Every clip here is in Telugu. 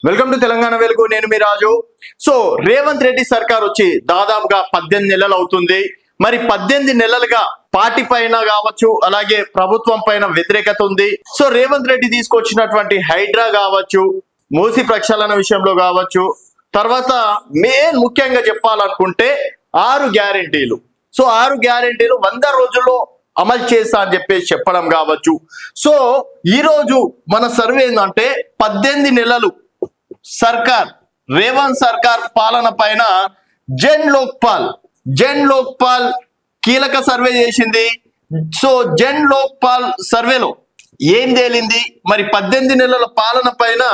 వెల్కమ్ టు తెలంగాణ వెలుగు. నేను మీ రాజు. సో రేవంత్ రెడ్డి సర్కార్ వచ్చి దాదాపుగా 18 నెలలు అవుతుంది. మరి 18 నెలలుగా పార్టీ పైన కావచ్చు, అలాగే ప్రభుత్వం పైన వ్యతిరేకత ఉంది. సో రేవంత్ రెడ్డి తీసుకొచ్చినటువంటి హైడ్రా కావచ్చు, మూసి ప్రక్షాళన విషయంలో కావచ్చు, తర్వాత ముఖ్యంగా చెప్పాలనుకుంటే 6 గ్యారెంటీలు. సో 6 గ్యారెంటీలు 100 రోజుల్లో అమలు చేస్తా అని చెప్పేసి చెప్పడం కావచ్చు. సో ఈ రోజు మన సర్వే ఏంటంటే 18 నెలలు సర్కార్, రేవంత్ సర్కార్ పాలన పైన జన్ లోక్పాల్ కీలక సర్వే చేసింది. సో జన్ లోక్పాల్ సర్వేలో ఏం తేలింది? మరి 18 నెలల పాలన పైన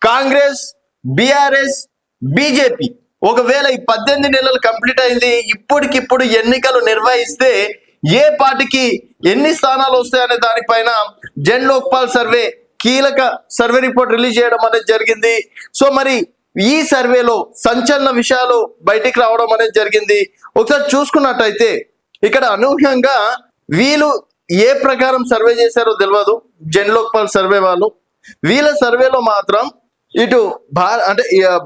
కాంగ్రెస్, బీఆర్ఎస్, బీజేపీ ఒకవేళ ఈ 18 నెలలు కంప్లీట్ అయింది, ఇప్పటికిప్పుడు ఎన్నికలు నిర్వహిస్తే ఏ పార్టీకి ఎన్ని స్థానాలు వస్తాయనే దానిపైన జన్ లోక్పాల్ సర్వే కీలక సర్వే రిపోర్ట్ రిలీజ్ చేయడం అనేది జరిగింది. సో మరి ఈ సర్వేలో సంచలన విషయాలు బయటికి రావడం అనేది జరిగింది. ఒకసారి చూసుకున్నట్టయితే ఇక్కడ అనూహ్యంగా వీళ్ళు ఏ ప్రకారం సర్వే చేశారో తెలియదు. జన్ లోక్పాల్ సర్వే వాళ్ళు వీళ్ళ సర్వేలో మాత్రం ఇటు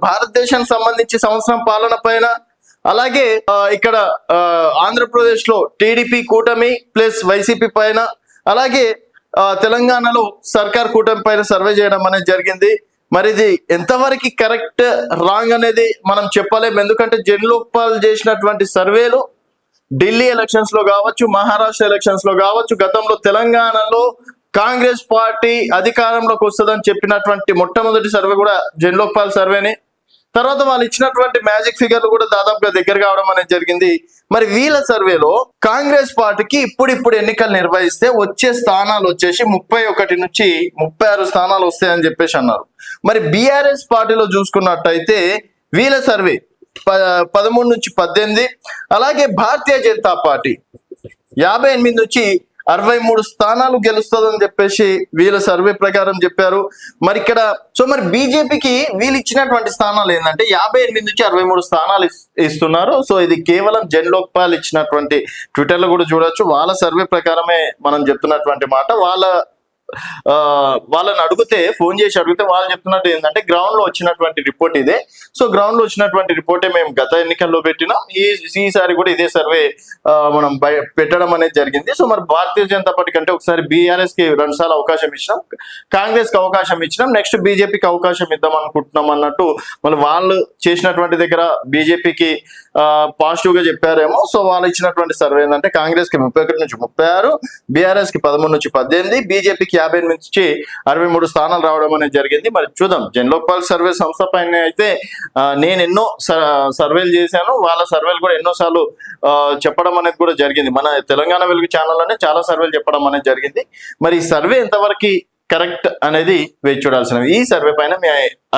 భారతదేశానికి సంబంధించి సంవత్సరం పాలన పైన, అలాగే ఇక్కడ ఆంధ్రప్రదేశ్ లో టీడీపీ కూటమి ప్లస్ వైసీపీ పైన, అలాగే తెలంగాణలో సర్కార్ కూటమి పైన సర్వే చేయడం అనేది జరిగింది. మరి ఇది ఎంతవరకు కరెక్ట్ రాంగ్ అనేది మనం చెప్పలేము. ఎందుకంటే జన్ లోక్పాల్ చేసినటువంటి సర్వేలు ఢిల్లీ ఎలక్షన్స్ లో కావచ్చు, మహారాష్ట్ర ఎలక్షన్స్ లో కావచ్చు, గతంలో తెలంగాణలో కాంగ్రెస్ పార్టీ అధికారంలోకి వస్తుందని చెప్పినటువంటి మొట్టమొదటి సర్వే కూడా జన్ లోక్పాల్ సర్వేని. తర్వాత వాళ్ళు ఇచ్చినటువంటి మ్యాజిక్ ఫిగర్లు కూడా దాదాపుగా దగ్గర కావడం అనేది జరిగింది. మరి వీళ్ళ సర్వేలో కాంగ్రెస్ పార్టీకి ఇప్పుడు ఎన్నికలు నిర్వహిస్తే వచ్చే స్థానాలు వచ్చేసి 31 నుంచి 36 స్థానాలు వస్తాయని చెప్పేసి అన్నారు. మరి బీఆర్ఎస్ పార్టీలో చూసుకున్నట్టయితే వీళ్ళ సర్వే 13 నుంచి 18, అలాగే భారతీయ జనతా పార్టీ 58 నుంచి 63 స్థానాలు గెలుస్తుందని చెప్పేసి వీళ్ళ సర్వే ప్రకారం చెప్పారు. మరి ఇక్కడ మరి బీజేపీకి వీళ్ళు ఇచ్చినటువంటి స్థానాలు ఏంటంటే 58 నుంచి 63 స్థానాలు ఇస్తున్నారు. సో ఇది కేవలం జన్ లోక్పాల్ ఇచ్చినటువంటి ట్విట్టర్ లో కూడా చూడొచ్చు. వాళ్ళ సర్వే ప్రకారమే మనం చెప్తున్నటువంటి మాట. వాళ్ళని అడిగితే, ఫోన్ చేసి అడిగితే వాళ్ళు చెప్తున్నట్టు ఏంటంటే గ్రౌండ్ లో వచ్చినటువంటి రిపోర్ట్ ఇదే. సో గ్రౌండ్ లో వచ్చినటువంటి రిపోర్టే మేము గత ఎన్నికల్లో పెట్టినాం, ఈసారి కూడా ఇదే సర్వే మనం పెట్టడం అనేది జరిగింది. సో మరి భారతీయ జనతా పార్టీ కంటే ఒకసారి బీఆర్ఎస్ కి 2 సార్లు అవకాశం ఇచ్చినాం, కాంగ్రెస్ కి అవకాశం ఇచ్చినాం, నెక్స్ట్ బీజేపీకి అవకాశం ఇద్దాం అనుకుంటున్నాం అన్నట్టు మళ్ళీ వాళ్ళు చేసినటువంటి దగ్గర బీజేపీకి పాజిటివ్ గా చెప్పారేమో. సో వాళ్ళు ఇచ్చినటువంటి సర్వే ఏంటంటే కాంగ్రెస్ కి 31 నుంచి 36, బీఆర్ఎస్ కి 13 నుంచి 18, బీజేపీకి 58 నుంచి 63 స్థానాలు రావడం అనేది జరిగింది. మరి చూద్దాం. జన్ లోక్పాల్ సర్వే సంస్థ పైన అయితే నేను ఎన్నో సర్వేలు చేశాను, వాళ్ళ సర్వేలు కూడా ఎన్నోసార్లు చెప్పడం అనేది కూడా జరిగింది. మన తెలంగాణ వెలుగు ఛానల్లోనే చాలా సర్వేలు చెప్పడం అనేది జరిగింది. మరి ఈ సర్వే ఎంతవరకు కరెక్ట్ అనేది వేచి చూడాల్సినవి. ఈ సర్వే పైన మీ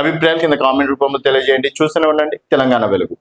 అభిప్రాయాలు కింద కామెంట్ రూపంలో తెలియజేయండి. చూస్తూనే ఉండండి తెలంగాణ వెలుగు.